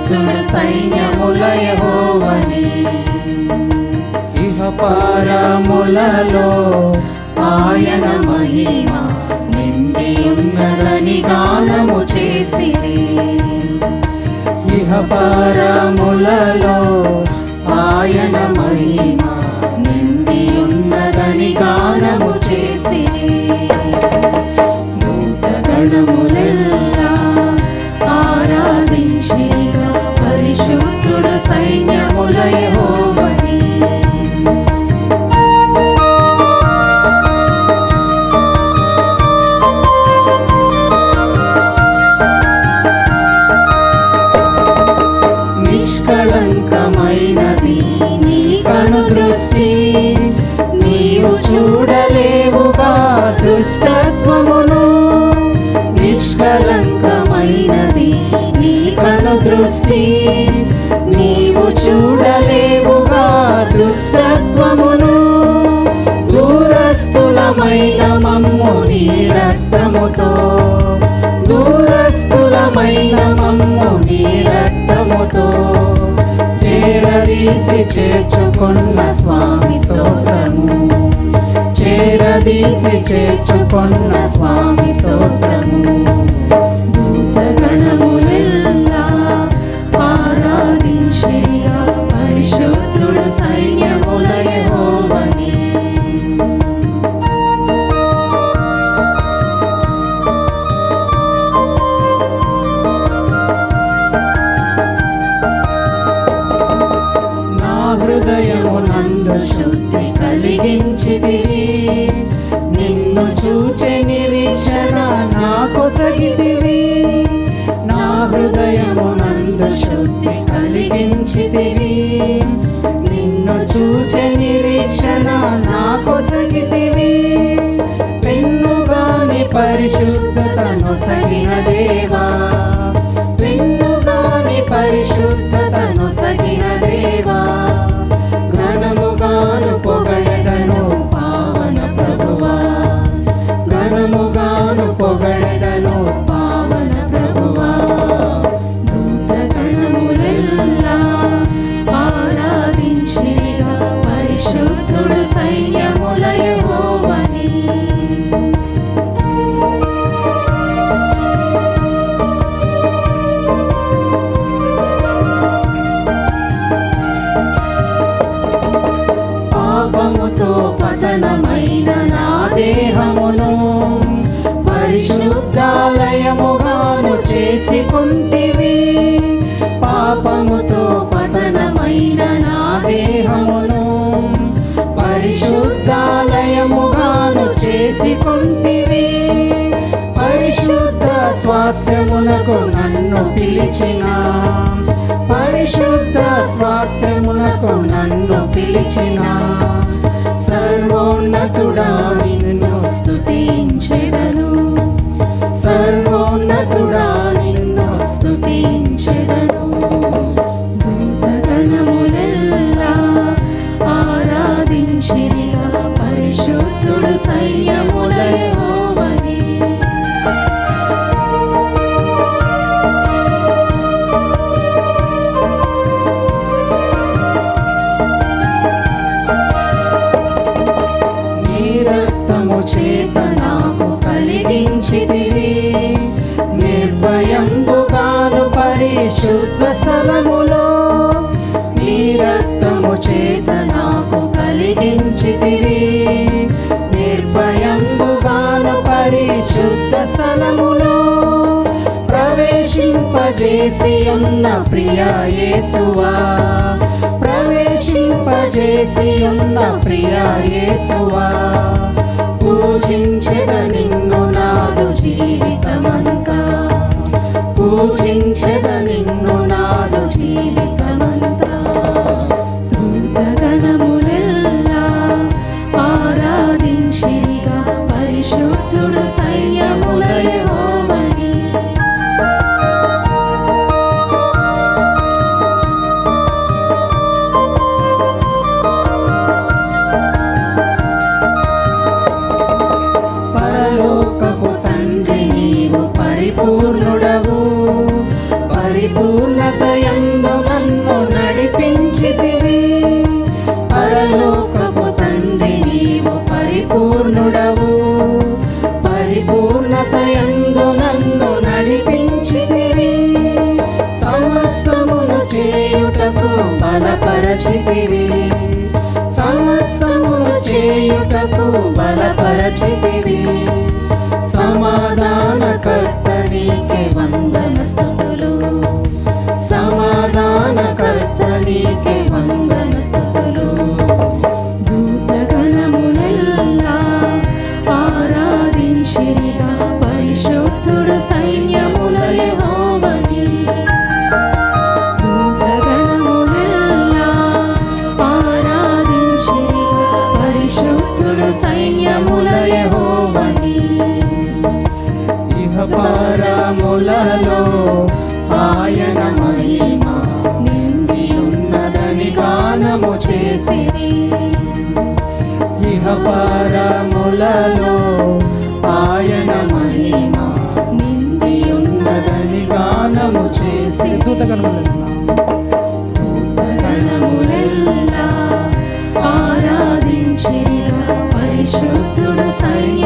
పరిశుద్ధుడు సైన్యముల యెహోవాని. ఇహపరములలో ఆయన మహిమ నిండి ఉన్నదని గానము చేసిరి. ఇహపరములలో ఆయన మహిమ నిండి ఉన్నదని గానము చేసిరి. భూతగణములెల్లా ఆరాధించిగా పరిశుద్ధుడు సైన్యముల యెహోవాని. నిష్కళంకమైనది నీ కనుదృష్టి, నీవు చూడలేవుగా దుష్టత్వమును. నిష్కళంకమైనది నీ కనుదృష్టి, నీవు చూడలేవుగా దుష్టత్వమును. దూరస్థులమైన మమ్ము నీ రక్తముతో, దూరస్థులమైన మమ్ము నీ రక్తముతో చేరదీసి చేర్చుకొన్న స్వామి స్తోత్రము. చేరదీసి చేర్చుకొన్న స్వామి స్తోత్రము. భూతగణములెల్లా ఆరాధించేగా పరిశుద్ధుడు సైన్యముల యెహోవాని. హృదయమునందు శుద్ధి కలిగించితివి, నిన్ను చూచే నిరీక్షణ నాకొసగితివి. నా హృదయమునందు శుద్ధి కలిగించితివి, నిన్ను చూచే నిరీక్షణ నాకొసగితివి. పెన్నుగాని పరిశుద్ధతను సగిన దేవా, పెన్నుగాని పరిశుద్ధతను సగిన దేవా. ఘనముగాను పొగడెదను పావన ప్రభువా, ఘనముగాను పొగడెదను పావన ప్రభువా. దూతగణములెల్లా ఆరాధించేగా పరిశుద్ధుడు సైన్యముల యెహోవాని. పాపముతో పతనమైన నా దేహమును పరిశుద్ధాలయముగాను చేసుకుంటివి. పాపముతో పతనమైన నా దేహమును పరిశుద్ధాలయముగాను చేసుకుంటివి. పరిశుద్ధ స్వాస్యమునకు నన్ను పిలిచిన, పరిశుద్ధ స్వాస్యమునకు నన్ను పిలిచిన సర్వోన్నతుడా నిన్ను స్తుతించెదను, సర్వోన్నతుడా నిన్ను స్తుతించెదను. భూతగణములెల్లా ఆరాధించిరిగా పరిశుద్ధుడు సైన్యముల యెహోవాని. చేత నాకు కలిగించితివి, నిర్భయంబుగాను పరిశుద్ధ స్థలములో. నీ రక్తము చేత నాకు కలిగించితివి, నిర్భయంబుగాను పరిశుద్ధ స్థలములో. ప్రవేశింపజేసి ఉన్న ప్రియా యేసువా, ప్రవేశింపజేసి ఉన్న ప్రియా యేసువా. పూజించెద నిన్ను నాదు జీవితమంతా, పూజించెద నిన్ను నాదు జీవితమంతా. దూతగణములెల్లా ఆరాధించిగా పరిశుద్ధుడు సైన్యముల యెహోవాని. పరిపూర్ణుడవు, పరిపూర్ణత బలపరచితివి. సమాధానకర్త నీకే వందన స్తుతులు, సమాధానకర్త నీకే వందన స్తుతులు. దూతగణములెల్లా ఆరాధించిరిగా పరిశుద్ధుడు సైన్యముల యెహోవాని. దూతగణములెల్లా ఆరాధించిరిగా పరిశుద్ధుడు సైన్యముల యెహోవాని. ఇహపరములలో ఆయన మహిమ నిండి ఉన్నదని గానము చేసిరి. ఇహపరములలో ఆయన మహిమ నిండి ఉన్నదని గానము చేసి. దూతగణములెల్లా ఆరాధించిరిగా పరిశుద్ధుడు సైన్య